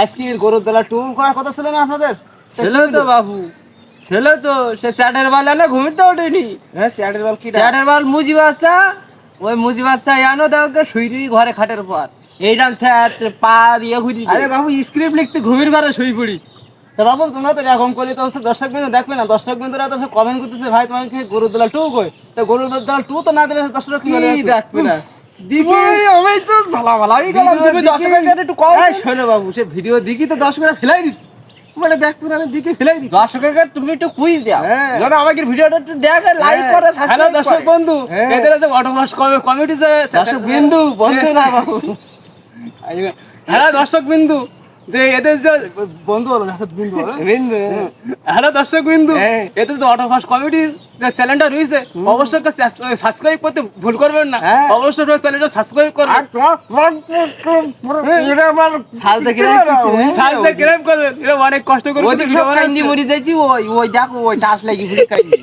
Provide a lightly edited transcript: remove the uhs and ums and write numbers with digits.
আজকে গরুর দলা টু করার কথা ছিল না আপনাদের? ছেলে তো বাবু, ছেলে তো সে চ্যাটের বাল না ঘুমিতে ওঠেনি। হ্যাঁ, স্যাটের বল কি? চ্যাটের বাল মুজি বাচ্চা, ওই মুজি বাচ্চা জানো দেখো শুইরি ঘরে খাটের পর এইরকম চ্যাট পা দিয়ে ঘুরি। আরে বাবু, স্ক্রিপ্ট লিখতে ঘুমির ঘরে শুই পড়ি। তা বাবু, তোমরা তো এরকম করলে তো হচ্ছে দর্শক বিন্দু দেখবে না। দর্শক বিন্দুরা তো কমেন্ট করতেছে, ভাই তোমার কি গরুর দলা টু কই? তা গরুর দলা টু তো না দিলে দর্শক কি দেখবে না? আমি তো ঝালামালা আমি গেলাম, তুমি দর্শকের কাছে একটু কম। এই শোনো বাবু, সে ভিডিও দেখি তো দর্শকরা ফেলাই দিচ্ছে, মানে দেখবে না, দিকে ফেলাই দিচ্ছে। দর্শকের কাছে তুমি একটু কুইজ দাও, হ্যাঁ। যেন আমাকে ভিডিওটা একটু দেখে, লাইক করে, হ্যালো সাবস্ক্রাইব দর্শক করে। বন্ধু, হ্যাঁ। এদের আছে অটোমাস কমিটি যে দর্শক বিন্দু, বন্ধু না বাবু। হ্যালো দর্শক বিন্দু, যে এদের যে বন্ধু হলো বিন্দু হলো বিন্দু হ্যালো দর্শক বিন্দু, হ্যাঁ। এদের যে অটোমাস কমিটি যে চ্যানেলটা রয়েছে, অবশ্যই সাবস্ক্রাইব করতে ভুল করবেন না। হ্যাঁ। অবশ্যই চ্যানেলটা সাবস্ক্রাইব করবেন, আর এটা আমার সাবস্ক্রাইব করবেন। এটা অনেক কষ্ট করে ওই দিন সব কাইন্দি মরি যাইছি, ওই দেখো ওই টাস লাগি ঘুরে কাইন্দি।